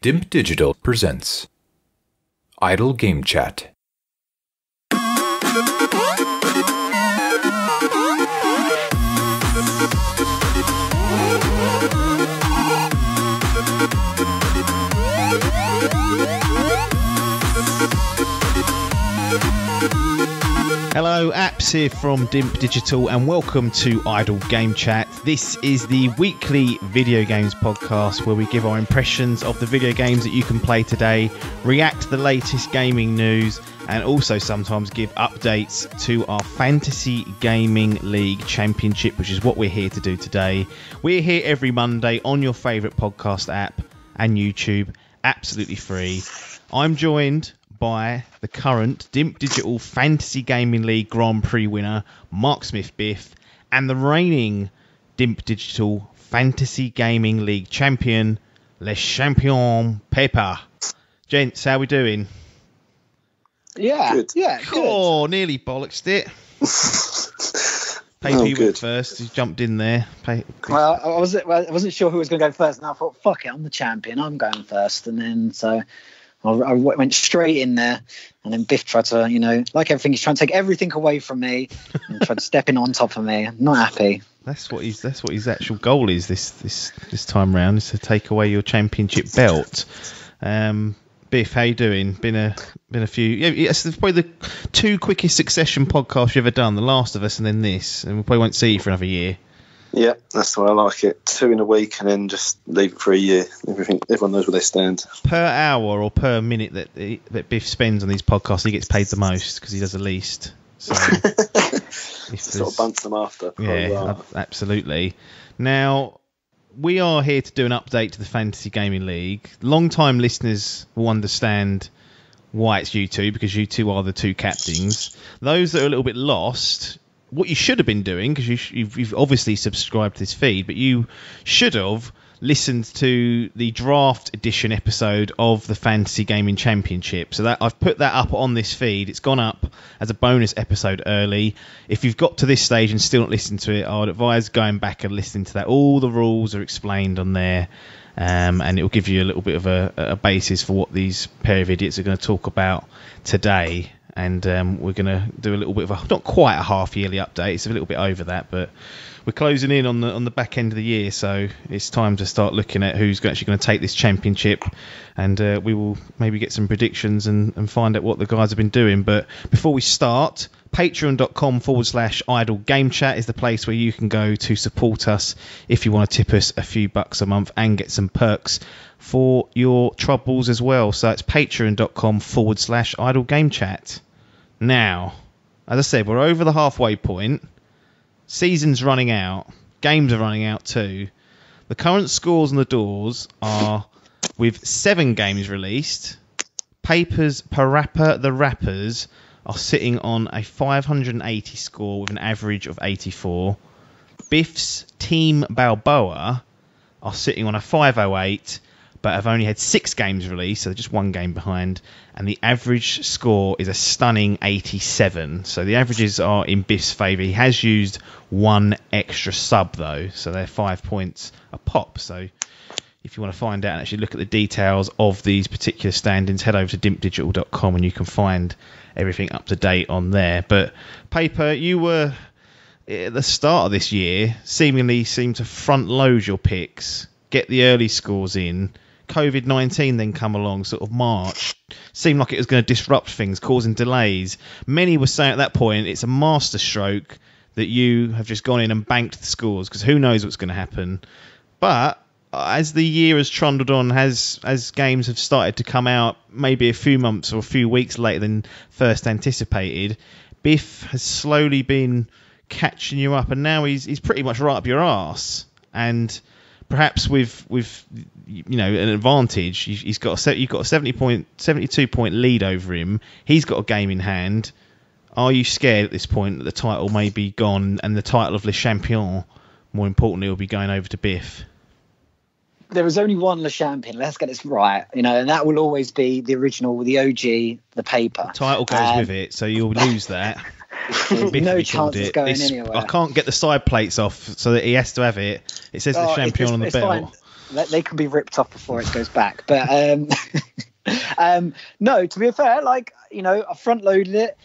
Dimp Digital Presents Idle Game Chat. Hello, Apps here from Dimp Digital and welcome to Idle Game Chat. This is the weekly video games podcast where we give our impressions of the video games that you can play today, react to the latest gaming news, and also sometimes give updates to our Fantasy Gaming League Championship, which is what we're here to do today. We're here every Monday on your favourite podcast app and YouTube, absolutely free. I'm joined by the current Dimp Digital Fantasy Gaming League Grand Prix winner, Mark Smith Biff, and the reigning Dimp Digital Fantasy Gaming League champion, Le Champion Paper. Gents, how we doing? Yeah, good. Yeah, good. Oh, nearly bollocksed it. Paper, you went first. You jumped in there. Well, I wasn't sure who was going to go first, and I thought, fuck it, I'm the champion. I'm going first, and then so I went straight in there, and then Biff tried to, like everything, he's trying to take everything away from me and tried to step in on top of me. I'm not happy. That's what his actual goal is this time round, is to take away your championship belt. Biff, how you doing? Been a few. Yeah, it's probably the two quickest succession podcasts you've ever done. The Last of Us and then this, and we probably won't see you for another year. Yeah, that's the way I like it. 2 in a week and then just leave it for a year. Everyone knows where they stand. Per hour or per minute that Biff spends on these podcasts, he gets paid the most because he does the least. So sort of bunts them after. Yeah, absolutely. Now, we are here to do an update to the Fantasy Gaming League. Long-time listeners will understand why it's you two, because you two are the two captains. Those that are a little bit lost, what you should have been doing, because you've obviously subscribed to this feed, but you should have listened to the draft edition episode of the Fantasy Gaming Championship. So that I've put that up on this feed. It's gone up as a bonus episode early. If you've got to this stage and still not listened to it, I would advise going back and listening to that. All the rules are explained on there, and it will give you a little bit of a basis for what these pair of idiots are going to talk about today. And we're going to do a little bit of not quite a half-yearly update. It's a little bit over that, but we're closing in on the back end of the year, so it's time to start looking at who's actually going to take this championship, and we will maybe get some predictions and find out what the guys have been doing. But before we start, patreon.com/idle game chat is the place where you can go to support us if you want to tip us a few bucks a month and get some perks for your troubles as well. So it's patreon.com/idle game chat. Now, as I said, we're over the halfway point. Season's running out. Games are running out too. The current scores on the doors are, with 7 games released, Paper's Parappa the Rappers are sitting on a 580 score with an average of 84. Biff's Team Balboa are sitting on a 508, but have only had 6 games released, so just 1 game behind, and the average score is a stunning 87. So the averages are in Biff's favour. He has used 1 extra sub, though, so they're 5 points a pop. So if you want to find out and actually look at the details of these particular standings, head over to dimpdigital.com and you can find everything up to date on there. But Paper, you were, at the start of this year, seemingly seemed to front load your picks, get the early scores in. COVID-19 then come along, sort of March. Seemed like it was going to disrupt things, causing delays. Many were saying at that point it's a masterstroke that you have just gone in and banked the scores, because who knows what's going to happen. But as the year has trundled on, as games have started to come out maybe a few months or a few weeks later than first anticipated, Biff has slowly been catching you up, and now he's pretty much right up your arse. And perhaps with an advantage, you've got a 72 point lead over him. He's got a game in hand. Are you scared at this point that the title may be gone, and the title of Le Champion, more importantly, will be going over to Biff? There is only one Le Champion. Let's get this right, and that will always be the original, the OG, the Paper. The title goes with it, so you'll lose that. No chance of going anywhere. I can't get the side plates off, so that he has to have it. It says the champion on the belt. Fine. they can be ripped off before it goes back. But no, to be fair, like, you know, I front loaded it.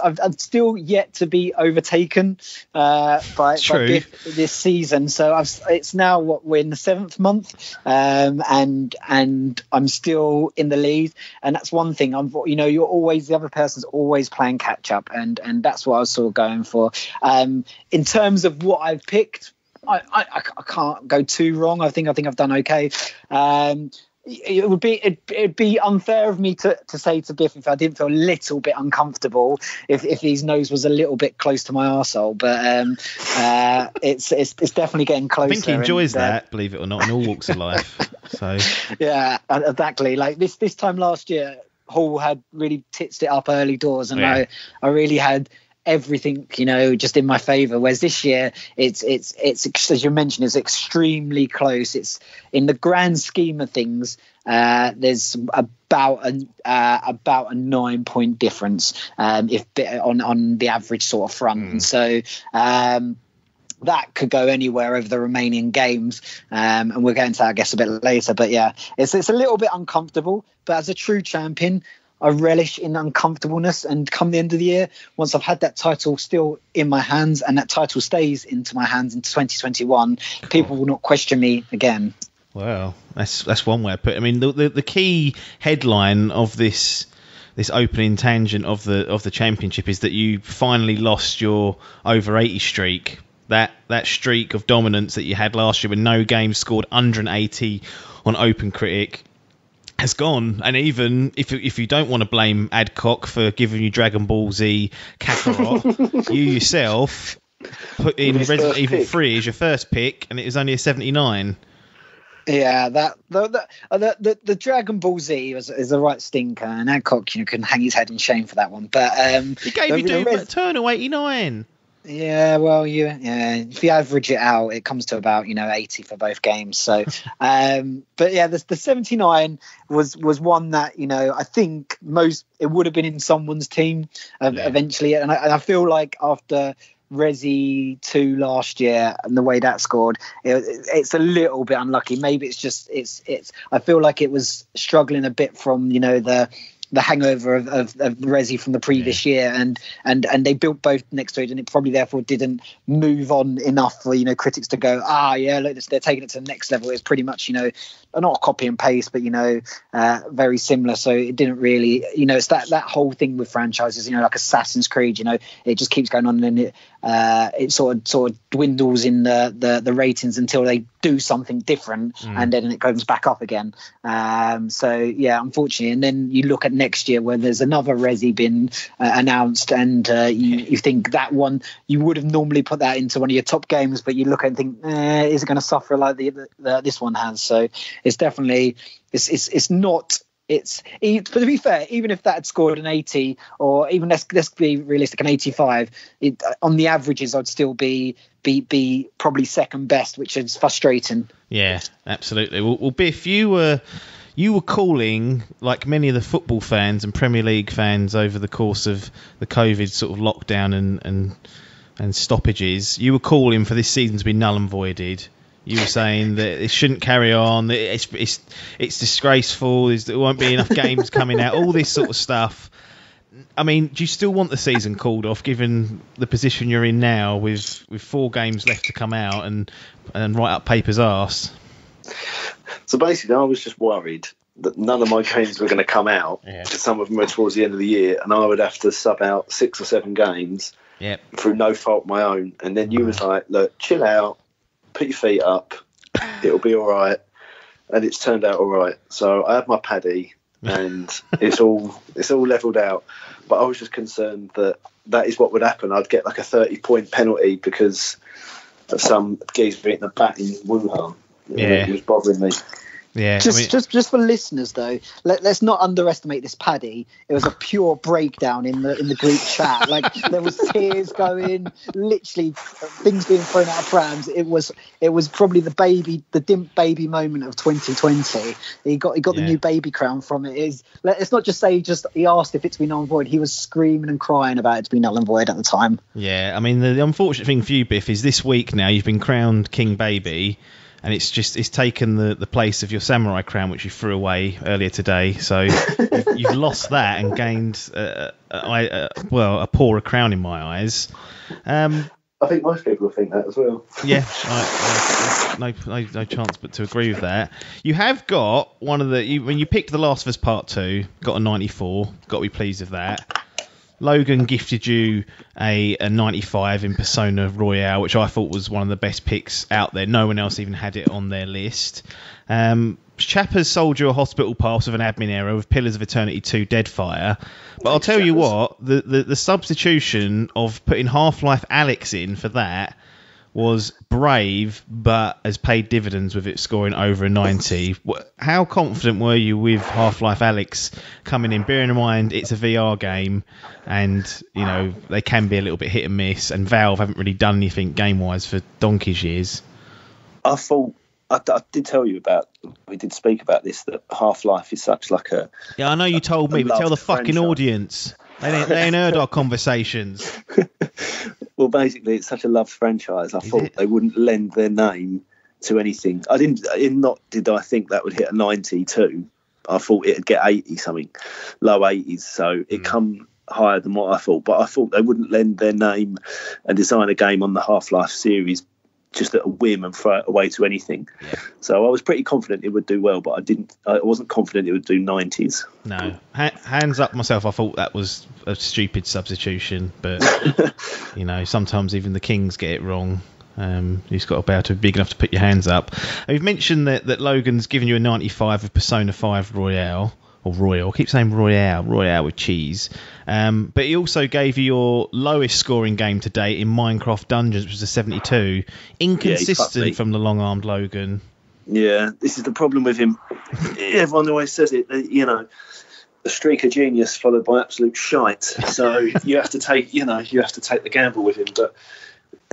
I'm still yet to be overtaken by Biff this season. So it's now we're in the 7th month, and I'm still in the lead. And that's one thing. The other person's always playing catch up, and that's what I was sort of going for. In terms of what I've picked, I can't go too wrong. I think I've done okay. It'd be unfair of me to say to Biff if I didn't feel a little bit uncomfortable if his nose was a little bit close to my arsehole, but it's definitely getting closer. I think he enjoys that, believe it or not, in all walks of life. So yeah, exactly. Like this time last year, Hall had really titsed it up early doors, and I really had everything, you know, just in my favor, whereas this year it's as you mentioned, it's extremely close. It's in the grand scheme of things, there's about a 9-point difference if on the average sort of front. So that could go anywhere over the remaining games, and we'll get into that, I guess, a bit later. But yeah, it's a little bit uncomfortable, but as a true champion, I relish in uncomfortableness, and come the end of the year, once I've had that title still in my hands, and that title stays into my hands into 2021, people will not question me again. Well, that's one way to put it. I mean, the key headline of this opening tangent of the championship is that you finally lost your over 80 streak. That streak of dominance that you had last year, with no games scored under an 80 on Open Critic, has gone. And even if you don't want to blame Adcock for giving you Dragon Ball Z Kakarot, you yourself put in Resident Evil 3 as your first pick, and it was only a 79. Yeah, the Dragon Ball Z is the right stinker, and Adcock can hang his head in shame for that one. But he gave you Doom Eternal 89. Yeah, well, if you average it out, it comes to about 80 for both games. So, but yeah, the 79 was one that I think it would have been in someone's team eventually, and I feel like after Resi 2 last year and the way that scored, it's a little bit unlucky. Maybe it's I feel like it was struggling a bit from the hangover of Resi from the previous year, and they built both next to it, and it probably therefore didn't move on enough for critics to go, look, they're taking it to the next level. It's pretty much not a copy and paste, but very similar. So it didn't really, it's that whole thing with franchises, like Assassin's Creed, it just keeps going on, and it sort of dwindles in the ratings until they do something different, and then it goes back up again. So yeah, unfortunately. And then you look at next year where there's another Resi been announced, and you think that one, you would have normally put that into one of your top games, but you look at it and think, is it going to suffer like this one has? So it's definitely it's not. To be fair, even if that had scored an 80, or even let's be realistic, an 85, on the averages, I'd still be probably second best, which is frustrating. Yeah, absolutely. Well, Biff, you were calling, like many of the football fans and Premier League fans over the course of the COVID sort of lockdown and stoppages, you were calling for this season to be null and voided. You were saying that it shouldn't carry on, it's disgraceful, there won't be enough games coming out, all this sort of stuff. I mean, do you still want the season called off, given the position you're in now, with 4 games left to come out and right up Paper's arse? So basically, I was just worried that none of my games were going to come out, because some of them were towards the end of the year, and I would have to sub out 6 or 7 games through no fault of my own. And then you was like, look, chill out, put your feet up, it'll be all right. And it's turned out all right. So I have my paddy, and it's all levelled out. But I was just concerned that is what would happen. I'd get like a 30-point penalty because of some geezer hitting the bat in Wuhan. It was bothering me. Yeah, just for listeners though, let's not underestimate this paddy. It was a pure breakdown in the group chat. Like, there was tears going, literally things being thrown out of prams. It was probably the Dimp baby moment of 2020. He got the new baby crown from it. Let's not just say he asked if it's been null and void. He was screaming and crying about it to be null and void at the time. Yeah, I mean the unfortunate thing for you, Biff, is this week now you've been crowned King Baby. and it's taken the place of your samurai crown, which you threw away earlier today. So you've lost that and gained a poorer crown in my eyes. I think most people think that as well. Yeah, no chance but to agree with that. You have got one of when you picked The Last of Us Part 2, got a 94. Got to be pleased with that. Logan gifted you a 95 in Persona Royale, which I thought was one of the best picks out there. No one else even had it on their list. Chapper's sold you a hospital pass with an admin error with Pillars of Eternity 2 Deadfire. But I'll tell you what, the substitution of putting Half-Life Alyx in for that was brave, but has paid dividends with it scoring over a 90. How confident were you with Half-Life Alyx coming in, bearing in mind it's a VR game and, you know, they can be a little bit hit and miss, and Valve haven't really done anything game-wise for donkey's years? I thought, I did tell you we did speak about this, that Half-Life is such like a... Yeah, I know you told me, but tell the fucking audience. They ain't heard our conversations. Well, basically, it's such a loved franchise. I thought they wouldn't lend their name to anything. I think that would hit a 92. I thought it'd get 80 something, low 80s. So it come higher than what I thought. But I thought they wouldn't lend their name and design a game on the Half-Life series just at a whim and throw it away to anything. Yeah. So I was pretty confident it would do well, but I wasn't confident it would do 90s. No. Hands up myself, I thought that was a stupid substitution, but you know, sometimes even the kings get it wrong. You've got to be able to be big enough to put your hands up. You've mentioned that Logan's given you a 95 of Persona 5 Royale. Or Royal, I keep saying Royale with cheese. But he also gave you your lowest scoring game to date in Minecraft Dungeons, which was a 72. Inconsistent from the long-armed Logan. Yeah, this is the problem with him. Everyone always says it, you know, a streak of genius followed by absolute shite. So you have to take the gamble with him. But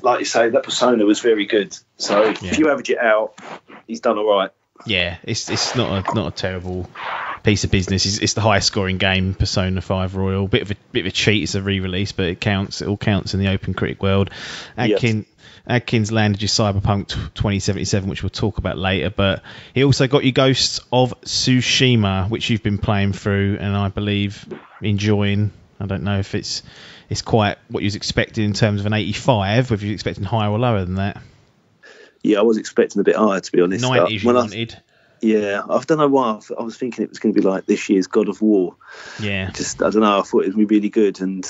like you say, that Persona was very good. So if you average it out, he's done all right. Yeah, it's not a terrible piece of business. It's the highest scoring game, Persona 5 Royal. Bit of a cheat. It's a re-release, but it counts. It all counts in the open critic world. Adkins landed you Cyberpunk 2077, which we'll talk about later. But he also got you Ghosts of Tsushima, which you've been playing through and I believe enjoying. I don't know if it's quite what you was expecting in terms of an 85. Whether you're expecting higher or lower than that. Yeah, I was expecting a bit higher, to be honest. 90s you wanted. Yeah, I don't know why. I was thinking it was going to be like this year's God of War. Yeah. Just, I don't know, I thought it would be really good. And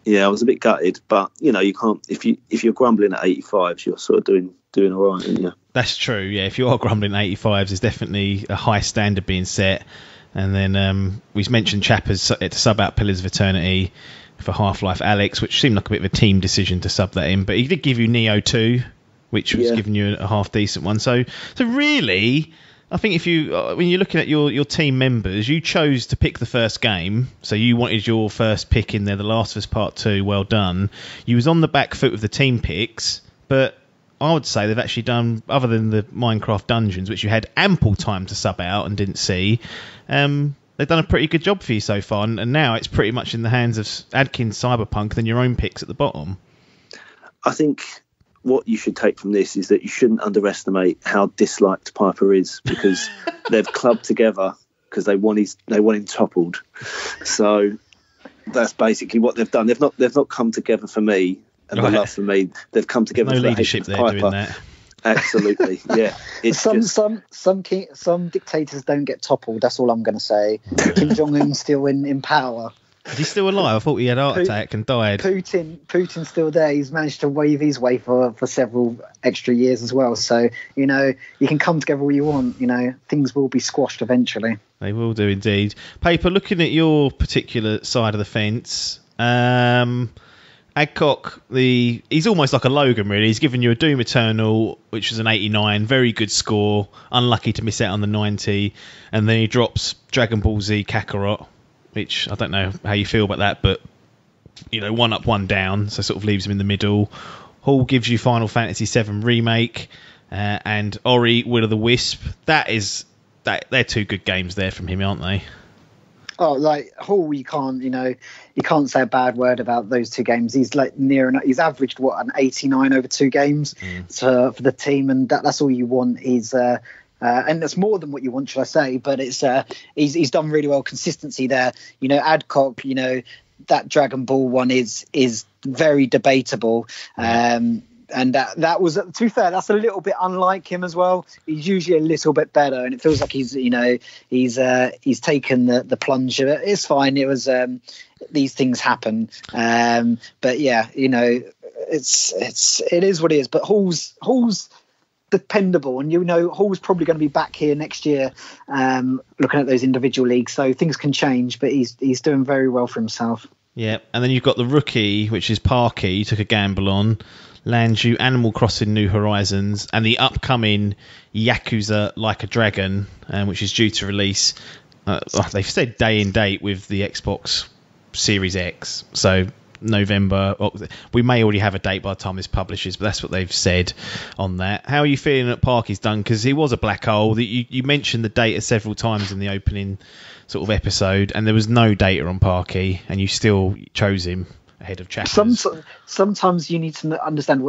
yeah, I was a bit gutted. But, you know, you can't, if you're grumbling at 85s, you're sort of doing all right, aren't you? That's true, yeah. If you are grumbling at 85s, there's definitely a high standard being set. And then we mentioned Chappers to sub out Pillars of Eternity for Half-Life Alyx, which seemed like a bit of a team decision to sub that in. But he did give you Neo 2, which was giving you a half decent one. So really, I think if when you're looking at your team members, you chose to pick the first game, so you wanted your first pick in there, The Last of Us Part 2. Well done. You was on the back foot with the team picks, but I would say they've actually done, other than the Minecraft Dungeons, which you had ample time to sub out and didn't see. They've done a pretty good job for you so far, and now it's pretty much in the hands of Adkins Cyberpunk than your own picks at the bottom. I think what you should take from this is that you shouldn't underestimate how disliked Piper is, because they've clubbed together because they want him toppled. So that's basically what they've done. They've not come together for me and the love for me. They've come together for leadership there Piper. Doing that. Absolutely, yeah. It's some dictators don't get toppled. That's all I'm going to say. Kim Jong-un's still in power. Is he still alive? I thought he had a heart attack and died. Putin's still there. He's managed to wave his way for several extra years as well. So, you know, you can come together all you want. You know, things will be squashed eventually. They will do indeed. Paper, looking at your particular side of the fence, Adcock, he's almost like a Logan, really. He's given you a Doom Eternal, which was an 89, very good score. Unlucky to miss out on the 90. And then he drops Dragon Ball Z Kakarot, which I don't know how you feel about that, but, you know, one up, one down, so sort of leaves him in the middle. Hall gives you Final Fantasy VII Remake, and Ori, Will of the Wisp. They're two good games there from him, aren't they? Oh, like Hall, you can't say a bad word about those two games. He's like he's averaged an 89 over 2 games for the team, and that's all you want. And that's more than what you want, should I say? But it's he's done really well. Consistency there, Adcock, that Dragon Ball one is very debatable. And that was, to be fair, that's a little bit unlike him as well. He's usually a little bit better, and it feels like he's taken the plunge. It's fine. It was these things happen. But yeah, it is what it is. But Hall's dependable, and Hall's probably going to be back here next year, looking at those individual leagues. So things can change, but he's doing very well for himself. Yeah, and then you've got the rookie, which is Parky. You took a gamble on. Lands you Animal Crossing New Horizons and the upcoming Yakuza Like a Dragon, which is due to release. They've said day and date with the Xbox Series X, so November. We may already have a date by the time this publishes, but that's what they've said on that. How are you feeling that Parky's done? Because he was a black hole. You mentioned the data several times in the opening sort of episode, and there was no data on Parky, and you still chose him ahead of Chappers. Sometimes you need to understand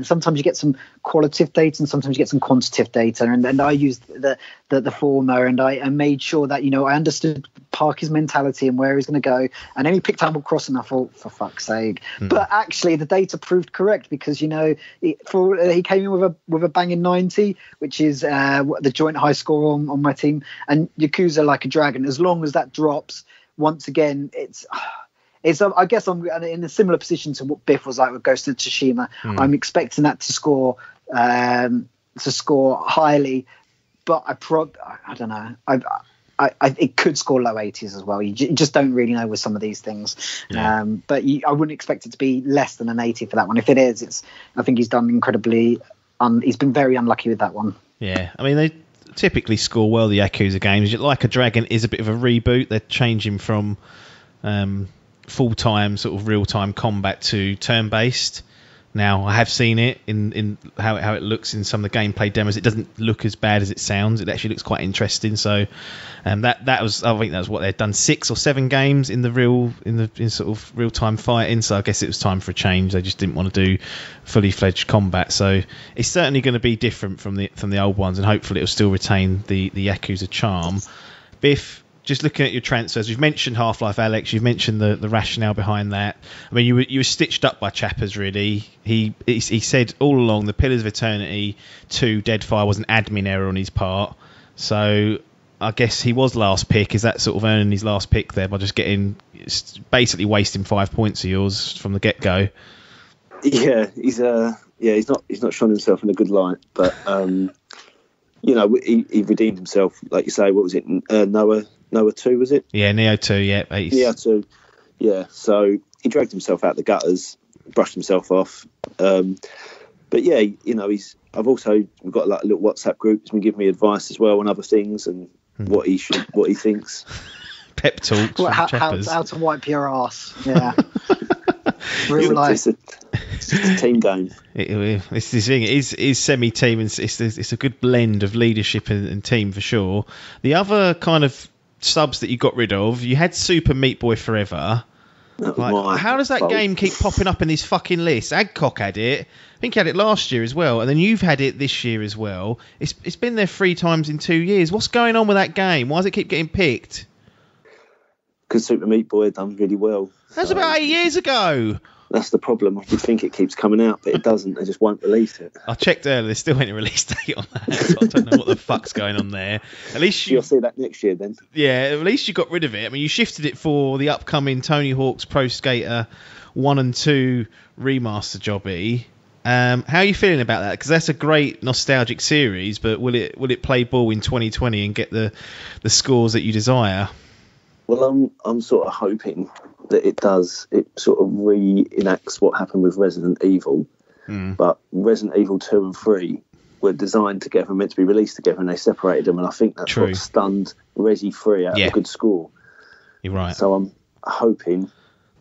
sometimes you get some qualitative data and sometimes you get some quantitative data, and I used the former, and I made sure that I understood Parky's mentality and where he's going to go, and then he picked Animal Crossing. I thought, for fuck's sake. But actually the data proved correct, because he came in with a banging 90, which is the joint high score on my team, and Yakuza Like a Dragon, as long as that drops once again, I guess I'm in a similar position to what Biff was like with Ghost of Tsushima. I'm expecting that to score highly, but I don't know. It could score low 80s as well. You just don't really know with some of these things. Yeah. But I wouldn't expect it to be less than an 80 for that one. If it is, I think he's done incredibly. He's been very unlucky with that one. Yeah, I mean, they typically score well, the Yakuza games. Like a Dragon is a bit of a reboot. They're changing from full-time sort of real-time combat to turn-based. Now, I have seen it in how it looks in some of the gameplay demos. It doesn't look as bad as it sounds. It actually looks quite interesting. So, I think that was what they'd done, 6 or 7 games in sort of real-time fighting. So I guess it was time for a change. They just didn't want to do fully fledged combat. So it's certainly going to be different from the old ones, and hopefully it'll still retain the Yakuza charm. Biff, just looking at your transfers, we've mentioned Half-Life Alyx, you've mentioned the rationale behind that. I mean, you were stitched up by Chappers, really. He said all along the Pillars of Eternity 2 Deadfire was an admin error on his part. So I guess he was last pick. Is that sort of earning his last pick there by just basically wasting 5 points of yours from the get-go? Yeah, he's not shown himself in a good light, but he redeemed himself, like you say. What was it? Noah 2, was it? Yeah, Neo 2, yeah. Neo 2, yeah. So he dragged himself out the gutters, brushed himself off. But yeah, we've got like a little WhatsApp group. He's been giving me advice as well on other things and what he thinks. Pep talks. How to wipe your ass. Yeah. Real life. It's just a team game. It's this thing. It is semi-team, and it's a good blend of leadership and team for sure. The other kind of subs that you got rid of, you had Super Meat Boy Forever. How does that game keep popping up in these fucking lists? Adcock had it. I think he had it last year as well, and then you've had it this year as well. It's been there 3 times in 2 years. What's going on with that game? Why does it keep getting picked? Because Super Meat Boy had done really well. That's about 8 years ago. That's the problem. I did think it keeps coming out, but it doesn't. They just won't release it. I checked earlier. There's still ain't a release date on that. So I don't know what the fuck's going on there. At least you'll see that next year then. Yeah, at least you got rid of it. I mean, you shifted it for the upcoming Tony Hawk's Pro Skater 1 and 2 remaster jobby. How are you feeling about that? Because that's a great nostalgic series, but will it play ball in 2020 and get the scores that you desire? Well, I'm sort of hoping that it does. It sort of reenacts what happened with Resident Evil. But Resident Evil 2 and 3 were designed together, meant to be released together, and they separated them, and I think that's what stunned Resi 3 out of a good score. You're right. So I'm hoping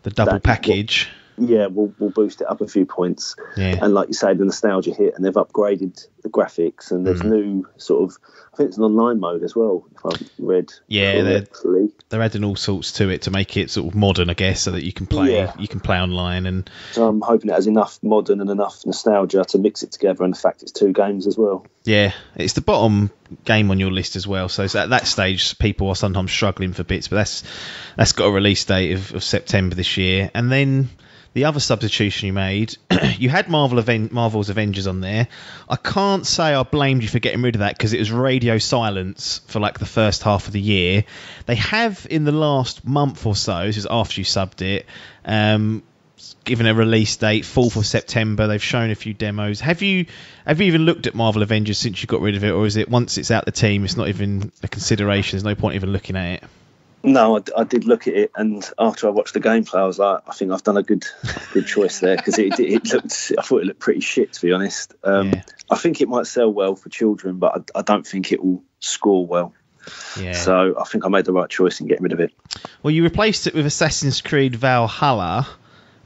the double package. Yeah, we'll boost it up a few points. Yeah. And like you say, the nostalgia hit, and they've upgraded the graphics, and there's new sort of, I think it's an online mode as well, if I've read correctly. They're adding all sorts to it to make it sort of modern, I guess, so that you can play online. And so I'm hoping it has enough modern and enough nostalgia to mix it together, and the fact it's 2 games as well. Yeah, it's the bottom game on your list as well. So at that stage, people are sometimes struggling for bits, but that's got a release date of September this year. And then the other substitution you made, you had Marvel's Avengers on there. I can't say I blamed you for getting rid of that because it was radio silence for like the first half of the year. They have in the last month or so, this is after you subbed it, given a release date, 4th of September. They've shown a few demos. Have you even looked at Marvel Avengers since you got rid of it, or is it once it's out the team, it's not even a consideration? There's no point even looking at it. No, I did look at it, and after I watched the gameplay, I was like, I think I've done a good choice there, because I thought it looked pretty shit, to be honest. I think it might sell well for children, but I don't think it will score well. Yeah. So I think I made the right choice in getting rid of it. Well, you replaced it with Assassin's Creed Valhalla,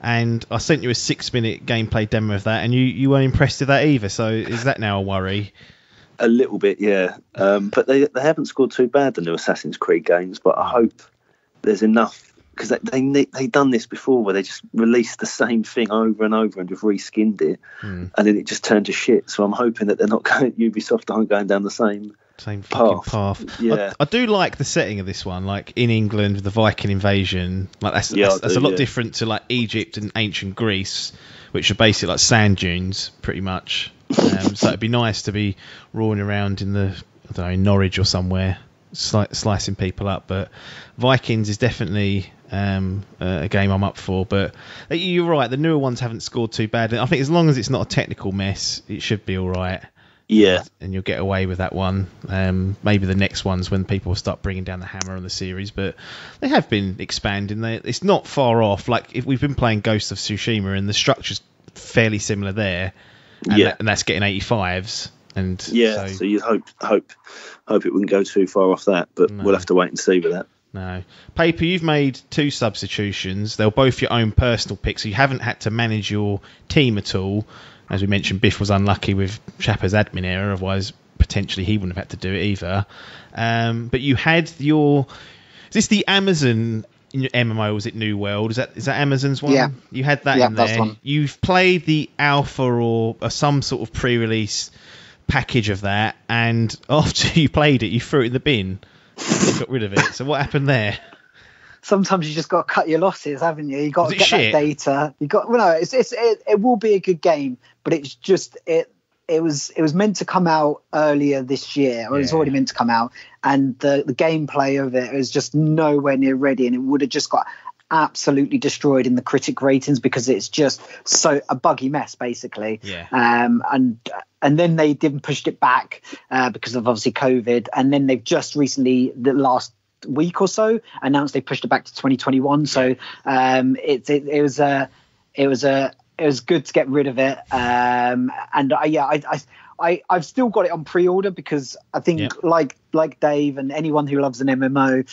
and I sent you a 6-minute gameplay demo of that, and you weren't impressed with that either. So is that now a worry? A little bit, yeah. But they haven't scored too bad, the new Assassin's Creed games, but I hope there's enough, because they've done this before where they just released the same thing over and over and just reskinned it, and then it just turned to shit. So I'm hoping that Ubisoft aren't going down the same fucking path. Yeah. I do like the setting of this one, like in England with the Viking invasion. Like that's a lot different to like Egypt and ancient Greece, which are basically like sand dunes, pretty much. So it'd be nice to be roaring around in Norwich or somewhere, slicing people up. But Vikings is definitely a game I'm up for. But you're right, the newer ones haven't scored too bad. I think as long as it's not a technical mess, it should be all right. Yeah. And you'll get away with that one. Maybe the next one's when people start bringing down the hammer on the series. But they have been expanding. It's not far off. Like if we've been playing Ghost of Tsushima, and the structure's fairly similar there. And that's getting 85s, and so you hope it wouldn't go too far off that, but we'll have to wait and see with that. No. Paper, you've made 2 substitutions. They're both your own personal picks, so you haven't had to manage your team at all. As we mentioned, Biff was unlucky with Chapper's admin error, otherwise potentially he wouldn't have had to do it either. But you had is this the Amazon MMO, was it New World? Is that Amazon's one? Yeah. You had that in there. That's one. You've played the alpha or some sort of pre-release package of that, and after you played it, you threw it in the bin. You got rid of it. So what happened there? Sometimes you just got to cut your losses, haven't you? You got to get shit? that data. It will be a good game, but it's just it was meant to come out earlier this year, or it was already meant to come out, and the gameplay of it was just nowhere near ready, and it would have just got absolutely destroyed in the critic ratings because it's just a buggy mess, basically. And then they didn't push it back because of obviously COVID, and then they've just recently, the last week or so, announced they pushed it back to 2021. So it was good to get rid of it. I've still got it on pre-order because I think like Dave and anyone who loves an MMO,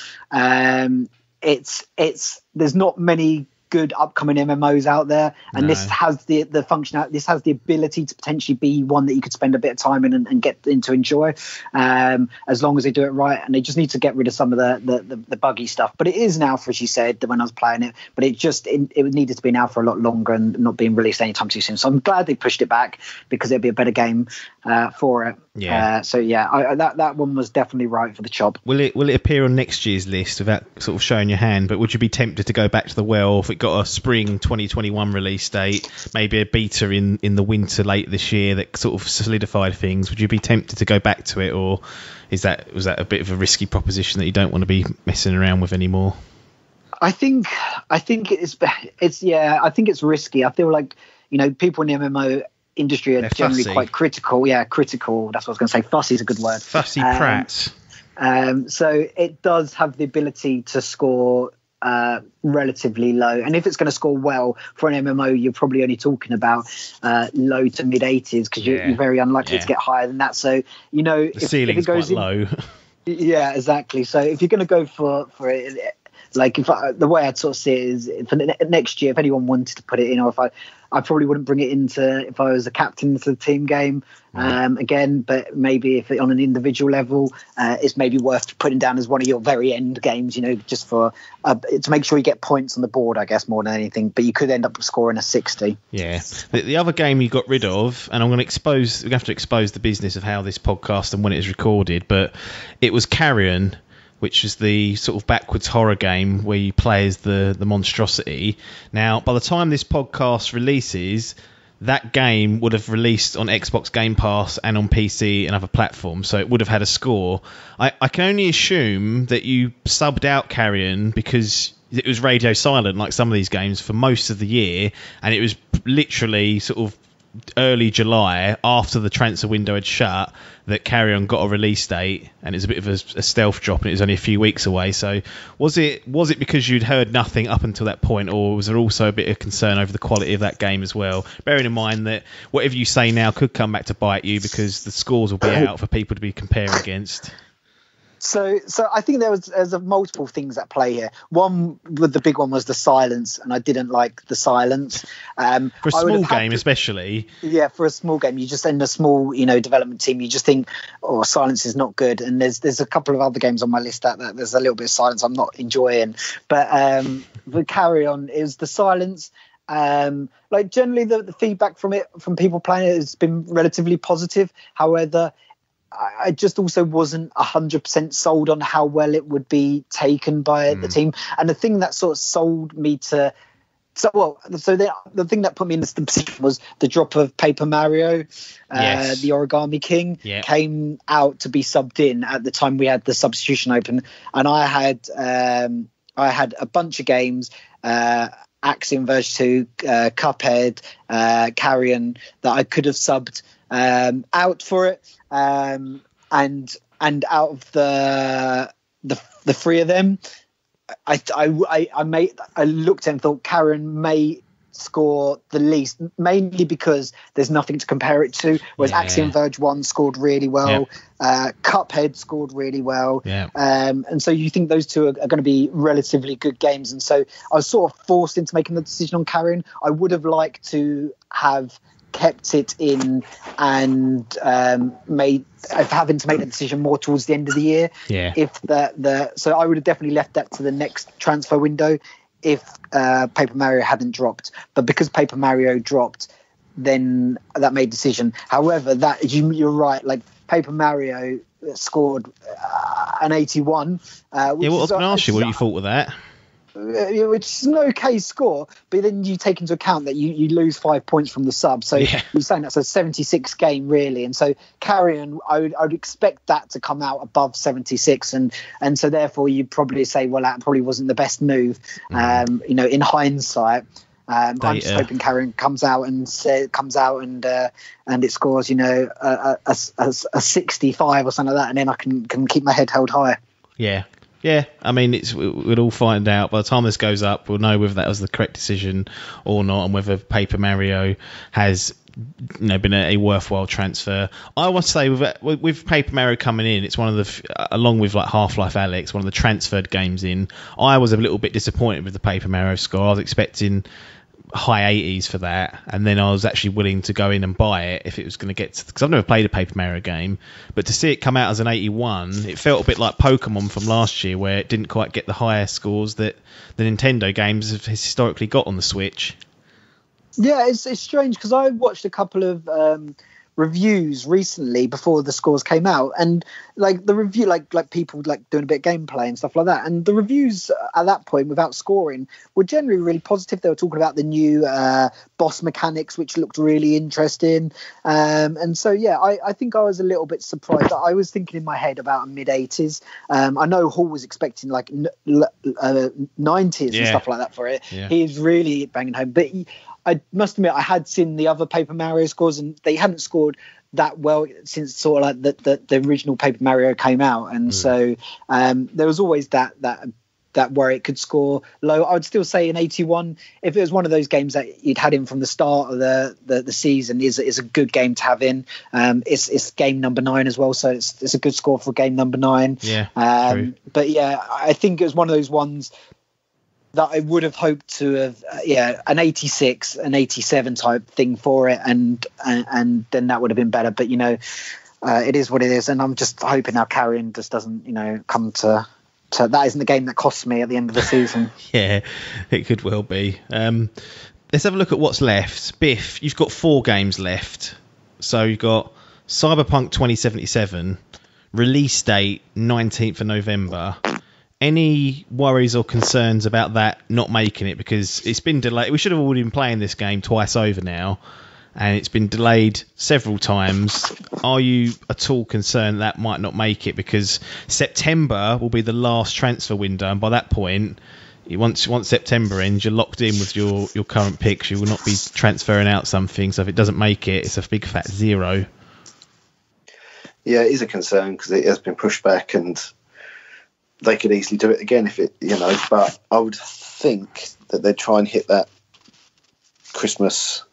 there's not many good upcoming MMOs out there, and this has the functionality. This has the ability to potentially be one that you could spend a bit of time in and get into enjoy, as long as they do it right. And they just need to get rid of some of the buggy stuff. But it is now, as you said, when I was playing it. But it needed to be now for a lot longer and not being released anytime too soon. So I'm glad they pushed it back because it'll be a better game for it. That one was definitely right for the job. Will it appear on next year's list without sort of showing your hand? But would you be tempted to go back to the well if it got a spring 2021 release date, maybe a beta in the winter late this year that sort of solidified things? Would you be tempted to go back to it, or was that a bit of a risky proposition that you don't want to be messing around with anymore? I think it's I think it's risky. I feel like people in the MMO industry are generally quite critical. Yeah, critical. That's what I was going to say. Fussy is a good word. Fussy prats. So it does have the ability to score relatively low, and if it's going to score well for an MMO, you're probably only talking about low to mid 80s because you're very unlikely to get higher than that. So if it goes quite low. Yeah, exactly. So if you're going to go for it, like the way I'd sort of see it is for next year, if anyone wanted to put it in, or if I probably wouldn't bring it into if I was a captain to the team game again, but maybe if on an individual level, it's maybe worth putting down as one of your very end games, just for to make sure you get points on the board, I guess, more than anything. But you could end up scoring a 60. Yeah. The other game you got rid of, and I'm going to have to expose the business of how this podcast and when it is recorded, but it was Carrion, which is the sort of backwards horror game where you play as the monstrosity. Now, by the time this podcast releases, that game would have released on Xbox Game Pass and on PC and other platforms, so it would have had a score. I can only assume that you subbed out Carrion because it was radio silent, like some of these games, for most of the year, and it was literally sort of early July, after the transfer window had shut, that Carrion got a release date, and it was a bit of a stealth drop, and it was only a few weeks away. So was it because you'd heard nothing up until that point, or was there also a bit of concern over the quality of that game as well, bearing in mind that whatever you say now could come back to bite you because the scores will be out for people to be comparing against? So I think there's multiple things at play here. One, the big one was the silence, and I didn't like the silence. For a small game, especially. Yeah, for a small game, you just in a small, development team, you just think, silence is not good. And there's a couple of other games on my list that there's a little bit of silence I'm not enjoying. But Carry On is the silence. Generally the feedback from people playing it has been relatively positive. However, I just also wasn't 100% sold on how well it would be taken by the team. And the thing that sort of sold me the thing that put me in this position was the drop of Paper Mario, the Origami King, came out to be subbed in at the time we had the substitution open. And I had a bunch of games, Axiom Verge 2, Cuphead, Carrion, that I could have subbed out for it. And out of the three of them, I looked and thought Karen may score the least, mainly because there's nothing to compare it to. Whereas Axiom Verge 1 scored really well, Cuphead scored really well, and so you think those two are going to be relatively good games. And so I was sort of forced into making the decision on Karen. I would have liked to have kept it in and having to make the decision more towards the end of the year. So I would have definitely left that to the next transfer window if Paper Mario hadn't dropped. But because Paper Mario dropped, then that made decision. However, that you're right, like Paper Mario scored an 81. I was going to ask you what you thought of that. Which is an okay score, but then you take into account that you lose 5 points from the sub, so you're saying that's a 76 game really, and so Carrion, I would expect that to come out above 76, and so therefore you'd probably say, well, that probably wasn't the best move, in hindsight. I'm just hoping Carrion comes out and it scores, a 65 or something like that, and then I can keep my head held high. Yeah, I mean, we'll all find out. By the time this goes up, we'll know whether that was the correct decision or not, and whether Paper Mario has been a worthwhile transfer. I want to say with Paper Mario coming in, it's one of the, along with like Half-Life Alyx, one of the transferred games in. I was a little bit disappointed with the Paper Mario score. I was expecting high 80s for that, and then I was actually willing to go in and buy it if it was going to get, because I've never played a Paper Mario game, but to see it come out as an 81, it felt a bit like Pokemon from last year, where it didn't quite get the higher scores that the Nintendo games have historically got on the Switch. Yeah, it's strange, because I watched a couple of reviews recently before the scores came out, and like the review, like people like doing a bit of gameplay and stuff like that, and the reviews at that point without scoring were generally really positive. They were talking about the new boss mechanics, which looked really interesting, and so I think I was a little bit surprised. I was thinking in my head about a mid-80s. I know Hall was expecting like 90s and stuff like that for it. He's really banging home, but I must admit, I had seen the other Paper Mario scores, and they hadn't scored that well since sort of like the original Paper Mario came out, and so there was always that where it could score low. I would still say an 81 if it was one of those games that you'd had in from the start of the season. Is a good game to have in. It's game number 9 as well, so it's a good score for game number 9. True. But I think it was one of those ones. that I would have hoped to have, an 86, an 87 type thing for it, and then that would have been better. But it is what it is, and I'm just hoping our carrying just doesn't, come to that isn't the game that costs me at the end of the season. Yeah, it could well be. Let's have a look at what's left. Biff, you've got 4 games left. So you've got Cyberpunk 2077, release date 19th of November. Any worries or concerns about that not making it? Because it's been delayed. We should have already been playing this game twice over now, and it's been delayed several times. Are you at all concerned that might not make it? Because September will be the last transfer window, and by that point, once September ends, you're locked in with your current picks. You will not be transferring out something. So if it doesn't make it, it's a big fat 0. Yeah, it is a concern because it has been pushed back, and they could easily do it again if it, But I would think that they'd try and hit that Christmas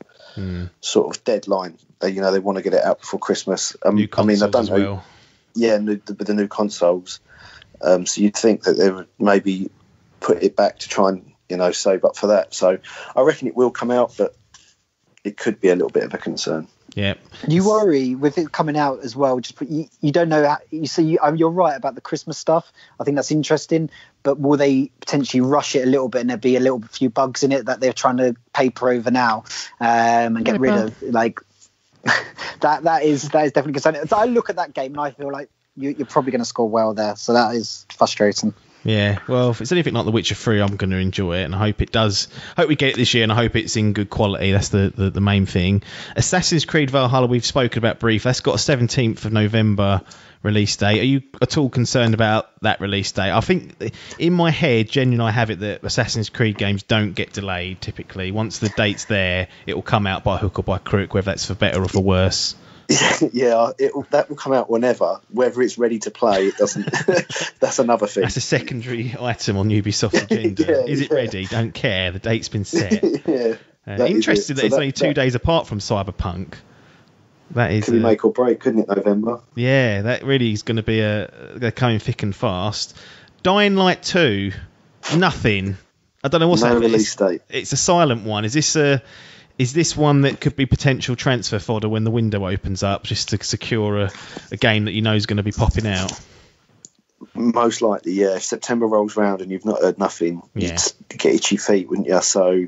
sort of deadline. They want to get it out before Christmas. New consoles, I don't know. Well. Yeah, with the new consoles. So you'd think that they would maybe put it back to try and save up for that. So I reckon it will come out, but it could be a little bit of a concern. Yeah. You worry with it coming out as well. You don't know. You're right about the Christmas stuff. I think that's interesting. But will they potentially rush it a little bit, and there'll be a few bugs in it that they're trying to paper over now and get rid of? Like that is definitely concerning. So I look at that game and I feel like you're probably going to score well there. So that is frustrating. Yeah, well, if it's anything like The Witcher 3, I'm going to enjoy it, and I hope it does. Hope we get it this year, and I hope it's in good quality. That's the main thing. Assassin's Creed Valhalla, we've spoken about brief. That's got a 17th of November release date. Are you at all concerned about that release date? I think in my head, genuinely, I have it that Assassin's Creed games don't get delayed typically. Once the date's there, it will come out by hook or by crook, whether that's for better or for worse. Yeah, that will come out whenever. Whether it's ready to play, it doesn't. That's another thing. That's a secondary item on Ubisoft's agenda. Is it ready? Don't care. The date's been set. Interesting that it's only 2 days apart from Cyberpunk. That is could be make or break, couldn't it? November. Yeah, that really is going to be they're coming thick and fast. Dying Light 2, nothing. I don't know what's happening. No release date. It's a silent one. Is this one that could be potential transfer fodder when the window opens up, just to secure a game that is going to be popping out? Most likely, yeah. If September rolls round and you've not heard nothing, you'd get itchy feet, wouldn't you? So,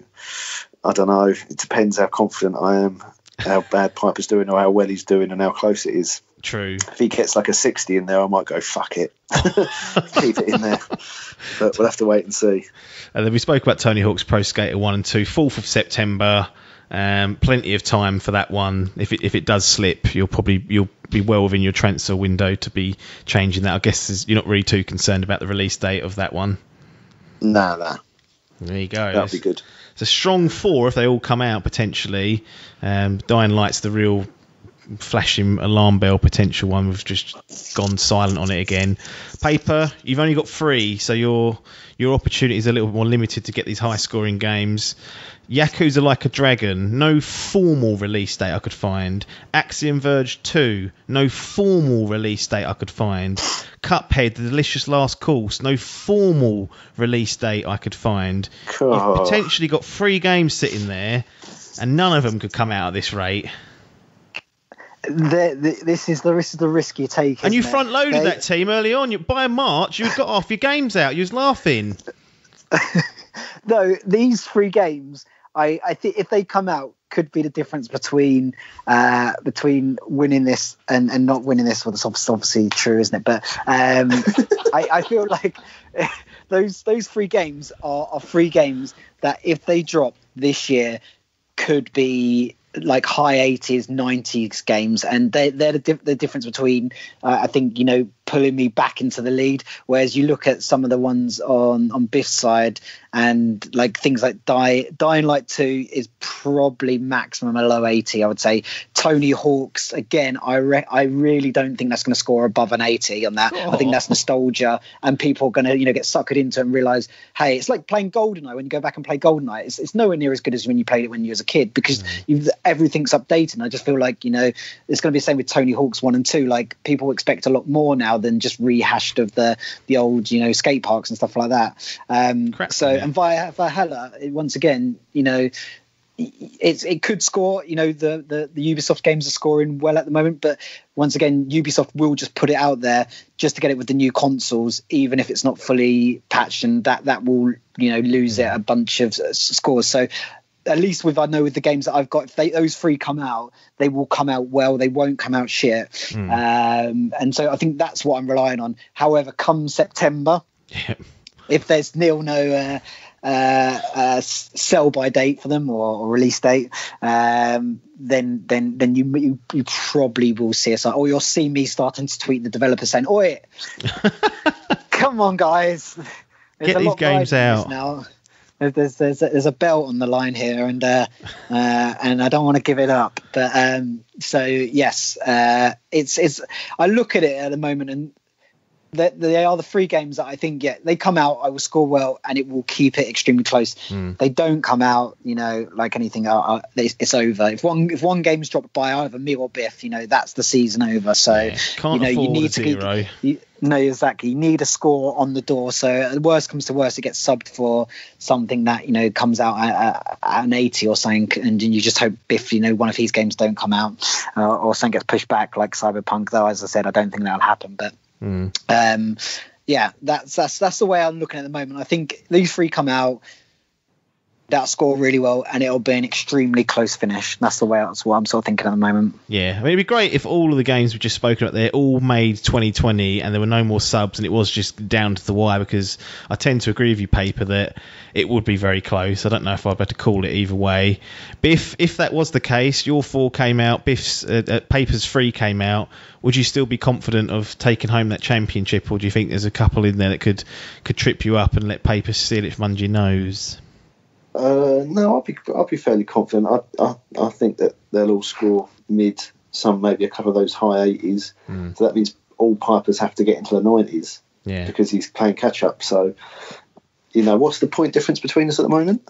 I don't know. It depends how confident I am, how bad Piper's doing or how well he's doing and how close it is. True. If he gets like a 60 in there, I might go, fuck it. Keep it in there. But we'll have to wait and see. And then we spoke about Tony Hawk's Pro Skater 1 and 2, 4th of September. Plenty of time for that one. If it does slip, you'll be well within your transfer window to be changing that. I guess you're not really too concerned about the release date of that one. Nah. There you go. That'll be good. It's a strong 4 if they all come out potentially. Dying Light's the real flashing alarm bell potential one. We've just gone silent on it again. Paper, you've only got 3, so your opportunity is a little bit more limited to get these high scoring games. Yakuza Like a Dragon, no formal release date I could find. Axiom Verge 2, no formal release date I could find. Cuphead, The Delicious Last Course, no formal release date I could find. You've potentially got 3 games sitting there, and none of them could come out at this rate. This is the risk you take. And you front loaded that team early on. By March, you'd got half your games out. You was laughing. No, these 3 games, I think if they come out, could be the difference between winning this and not winning this. Well, that's obviously true, isn't it? But I feel like those 3 games are 3 games that if they drop this year could be like high 80s, 90s games, and they're the difference between I think pulling me back into the lead. Whereas you look at some of the ones on Biff's side, and like things like Dying Light 2 is probably maximum a low 80, I would say. Tony Hawk's, again, I really don't think that's going to score above an 80 on that. I think that's nostalgia, and people are going to get suckered into it and realize, hey, it's like playing GoldenEye. When you go back and play GoldenEye, it's nowhere near as good as when you played it when you was a kid, because everything's updated. And I just feel like it's going to be the same with Tony Hawk's 1 and 2. Like, people expect a lot more now now than just rehashed of the old, skate parks and stuff like that. And Valhalla, once again, it could score. The Ubisoft games are scoring well at the moment, but once again, Ubisoft will just put it out there just to get it with the new consoles, even if it's not fully patched, and that will lose it a bunch of scores. So at least with the games that I've got, if those 3 come out, they will come out well. They won't come out shit. And so I think that's what I'm relying on. However, come September, if there's no sell by date for them or release date, then you probably will see us, or you'll see me starting to tweet the developers saying, "Oi, come on, guys, get these games out now. There's a belt on the line here, and I don't want to give it up." But so yes, it's I look at it at the moment, and they are the 3 games that I think, they come out, I will score well, and it will keep it extremely close. They don't come out, like anything, it's over. If one game's dropped by either me or Biff, that's the season over. So can't afford you need a zero. No, exactly. You need a score on the door. So the worst comes to worst, it gets subbed for something that comes out at an 80 or something, and you just hope Biff, one of his games don't come out, or something gets pushed back like Cyberpunk. Though, as I said, I don't think that'll happen. But that's the way I'm looking at the moment. I think these 3 come out, that'll score really well, and it'll be an extremely close finish. That's what I'm sort of thinking at the moment. Yeah, it'd be great if all of the games we've just spoken about, they're all made 2020 and there were no more subs and it was just down to the wire, because I tend to agree with you, Paper, that it would be very close. I don't know if I'd better call it either way. But if that was the case, your 4 came out, Biff's Paper's 3 came out, would you still be confident of taking home that championship, or do you think there's a couple in there that could trip you up and let Paper steal it from under your nose? No, I'll be fairly confident. I think that they'll all score mid, some maybe a couple of those high 80s. So that means all Pipers have to get into the 90s. Yeah. Because he's playing catch up. So, what's the point difference between us at the moment?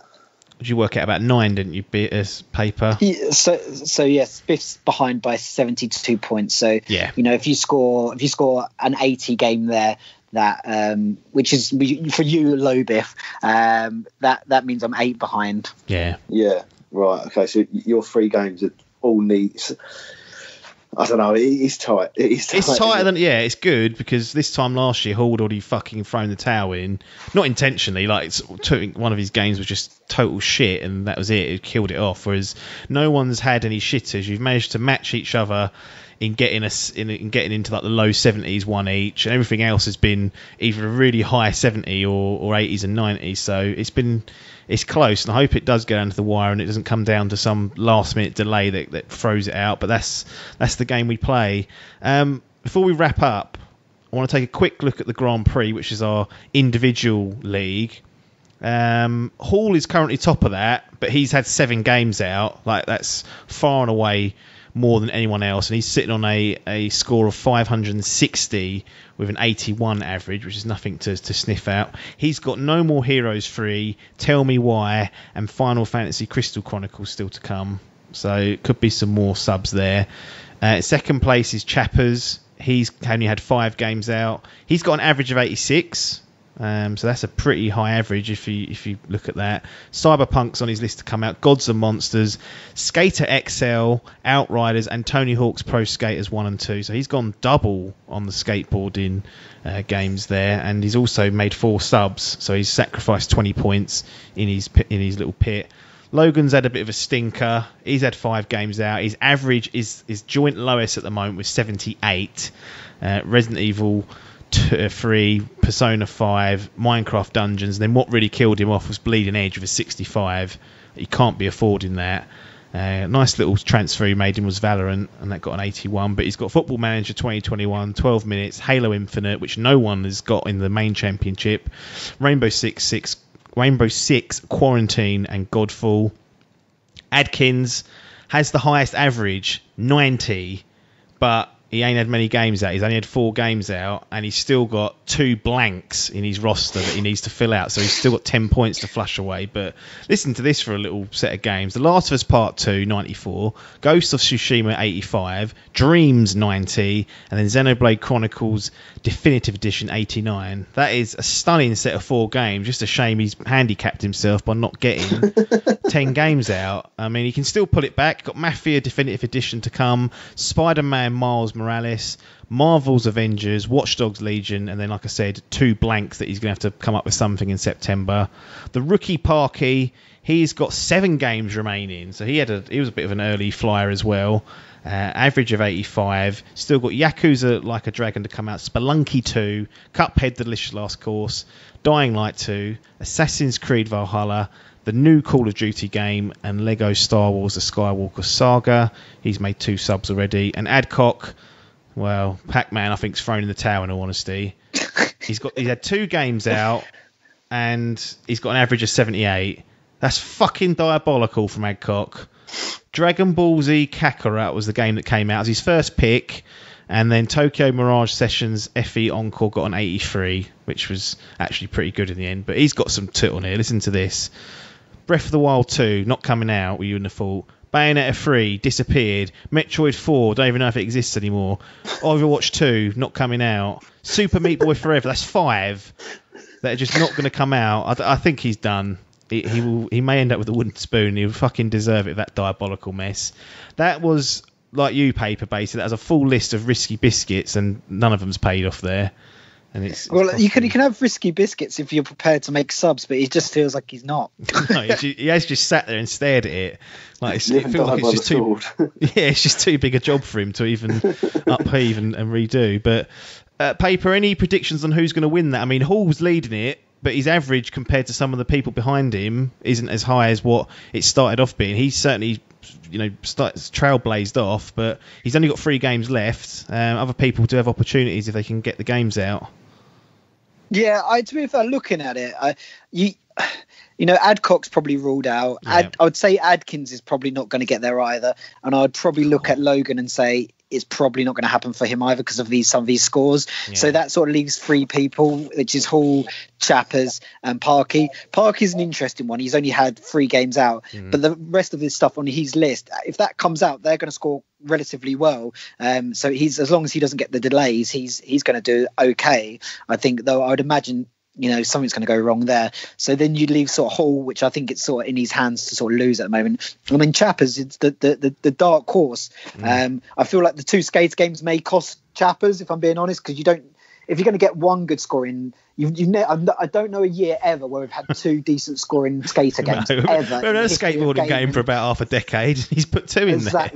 Did you work out about 9, didn't you, Paper? Yeah, so yes, Biff's behind by 72 points. So if you score an 80 game there, that which is for you low, Biff, that means I'm 8 behind. Yeah Right, okay, so your 3 games are all neat. I don't know, it's tight. It's tighter than, it's good, because this time last year Hall had already fucking thrown the towel in, not intentionally, like one of his games was just total shit and that was it killed it off, whereas no one's had any shitters. You've managed to match each other in getting into like the low 70s, 1 each, and everything else has been either a really high 70 or 80s and 90s. So it's close, and I hope it does go down to the wire and it doesn't come down to some last minute delay that throws it out. But that's the game we play. Before we wrap up, I want to take a quick look at the Grand Prix, which is our individual league. Hall is currently top of that, but he's had 7 games out. Like, that's far and away more than anyone else, and he's sitting on a score of 560 with an 81 average, which is nothing to sniff out. He's got No More Heroes 3, Tell Me Why, and Final Fantasy Crystal Chronicles still to come, so it could be some more subs there. Second place is Chappers. He's only had 5 games out. He's got an average of 86. So that's a pretty high average if you look at that. Cyberpunk's on his list to come out. Gods and Monsters, Skater XL, Outriders, and Tony Hawk's Pro Skaters 1 and 2. So he's gone double on the skateboarding games there, and he's also made 4 subs. So he's sacrificed 20 points in his little pit. Logan's had a bit of a stinker. He's had 5 games out. His average is joint lowest at the moment with 78. Resident Evil 3, Persona 5, Minecraft Dungeons, and then what really killed him off was Bleeding Edge with a 65. He can't be affording that. Nice little transfer he made him was Valorant, and that got an 81, but he's got Football Manager 2021, 12 minutes, Halo Infinite, which no one has got in the main championship, Rainbow Six, Quarantine, and Godfall. Adkins has the highest average, 90, but he ain't had many games out. He's only had 4 games out, and he's still got 2 blanks in his roster that he needs to fill out. So he's still got 10 points to flush away. But listen to this for a little set of games. The Last of Us Part 2, 94. Ghost of Tsushima, 85. Dreams, 90. And then Xenoblade Chronicles Definitive Edition, 89. That is a stunning set of 4 games. Just a shame he's handicapped himself by not getting 10 games out. I mean, he can still pull it back. Got Mafia Definitive Edition to come. Spider-Man Miles Morales, Marvel's Avengers, Watch Dogs Legion, and then, like I said, 2 blanks that he's going to have to come up with something in September. The rookie Parky, he's got 7 games remaining, so he was a bit of an early flyer as well. Average of 85. Still got Yakuza Like a Dragon to come out, Spelunky 2, Cuphead Delicious Last Course, Dying Light 2, Assassin's Creed Valhalla, the new Call of Duty game, and Lego Star Wars The Skywalker Saga. He's made 2 subs already. And Adcock, well, Pac-Man I think's thrown in the towel in all honesty. He's had 2 games out and he's got an average of 78. That's fucking diabolical from Adcock. Dragon Ball Z Kakarot was the game that came out as his first pick, and then Tokyo Mirage Sessions FE Encore got an 83, which was actually pretty good in the end. But he's got some tit on here. Listen to this. Breath of the Wild 2, not coming out, were you in the fault? Bayonetta 3, disappeared. Metroid 4, don't even know if it exists anymore. Overwatch 2, not coming out. Super Meat Boy Forever, that's 5 that are just not going to come out. I think he's done. He may end up with a wooden spoon. He'll fucking deserve it, that diabolical mess. That was, like you, Paper, basically. That was a full list of risky biscuits, and none of them's paid off there. And it's you can have risky biscuits if you're prepared to make subs, but he just feels like he's not. No, he has just sat there and stared at it. Like it feels like it's just too. Yeah, it's just too big a job for him to even upheave and redo. But Paper, any predictions on who's going to win that? I mean, Hall's leading it, but his average compared to some of the people behind him isn't as high as what it started off being. He's certainly, trailblazed off, but he's only got 3 games left. Other people do have opportunities if they can get the games out. Yeah, to be fair, looking at it, Adcock's probably ruled out. Yeah. I would say Adkins is probably not going to get there either, and I'd probably look at Logan and say it's probably not going to happen for him either because of some of these scores. Yeah. So that sort of leaves 3 people, which is Hall, Chappers, and Parky. Parky's an interesting one. He's only had 3 games out, but the rest of his stuff on his list, if that comes out, they're going to score relatively well. So he's, as long as he doesn't get the delays, he's going to do okay. I think, though, I would imagine something's going to go wrong there. So then you leave sort of Hall, which I think it's sort of in his hands to sort of lose at the moment. I mean, Chappers, it's the dark horse. I feel like the 2 skates games may cost Chappers, if I'm being honest, because if you're going to get 1 good scoring, I don't know a year ever where we've had 2 decent scoring skater games ever. We've had a skateboarding game for about half a decade. He's put 2 in there.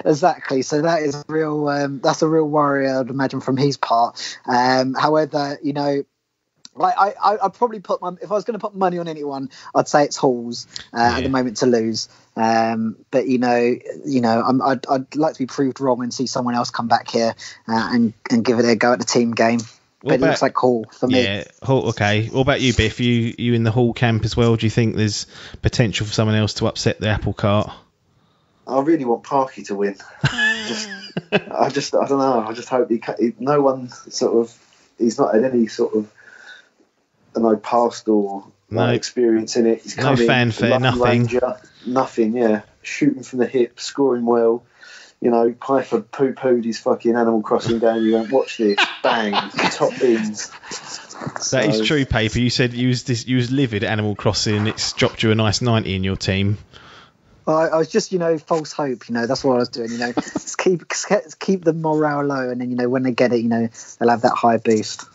Exactly. So that is real. That's a real worry, I'd imagine, from his part. However, I'd probably if I was going to put money on anyone, I'd say it's Halls at the moment to lose. But I'd like to be proved wrong and see someone else come back here and give it a go at the team game. But it looks like Hall for me. Yeah, Hall. Okay. What about you, Biff? You in the Hall camp as well? Do you think there's potential for someone else to upset the apple cart? I really want Parky to win. I don't know. I just hope no one he's not had any sort of past or experience in it. He's no fanfare, nothing. Nothing, yeah. Shooting from the hip, scoring well. Piper poo-pooed his fucking Animal Crossing game. You went, watch this, bang, top bins. That is true, Paper. You said you was livid at Animal Crossing. It's dropped you a nice 90 in your team. I was just, false hope. That's what I was doing. Just keep the morale low, and then when they get it, they'll have that high boost.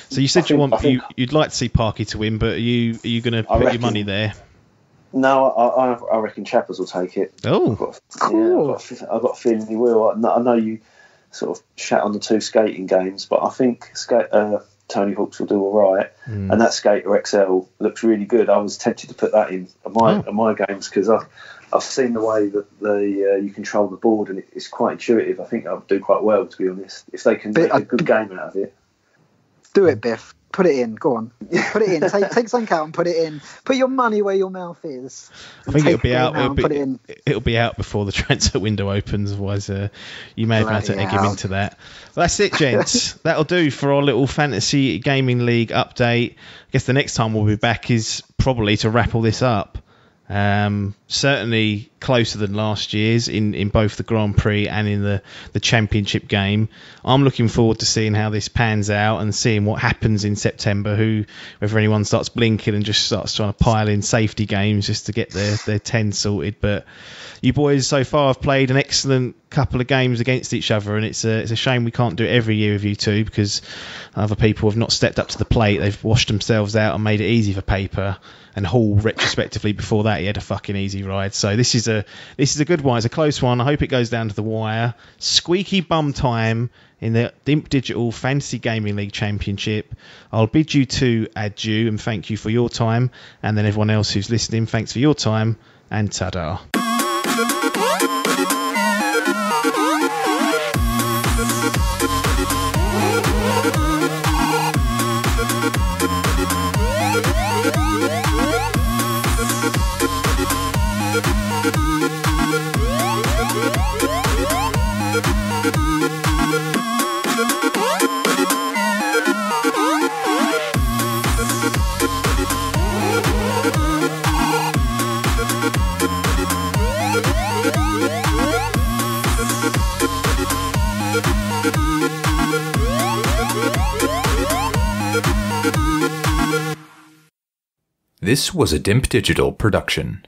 So you said you'd like to see Parky to win, but are you going to put your money there? No, I reckon Chappers will take it. Oh, cool. I've got a feeling he will. I know you sort of shat on the 2 skating games, but I think Tony Hawk's will do all right. And that Skater XL looks really good. I was tempted to put that in my games because I've seen the way that you control the board, and it's quite intuitive. I think I'll do quite well, to be honest, if they can make a good game out of it. Do it, Biff. Put it in. Go on. Put it in. Take something out and put it in. Put your money where your mouth is. I think it'll be out. It'll be out before the transfer window opens. Otherwise, you may have had to egg him into that. Well, that's it, gents. That'll do for our little fantasy gaming league update. I guess the next time we'll be back is probably to wrap all this up. Certainly closer than last year's in both the Grand Prix and in the championship game. I'm looking forward to seeing how this pans out and seeing what happens in September, whether anyone starts blinking and just starts trying to pile in safety games just to get their 10 sorted. But you boys so far have played an excellent couple of games against each other, and it's a shame we can't do it every year with you two, because other people have not stepped up to the plate. They've washed themselves out and made it easy for Paper, and Hall retrospectively before that he had a fucking easy ride. So this is a good one. It's a close one. I hope it goes down to the wire. Squeaky bum time in the Dimp Digital Fantasy Gaming League Championship. I'll bid you to adieu and thank you for your time, and then everyone else who's listening, thanks for your time, and ta-da. This was a Dimp Digital production.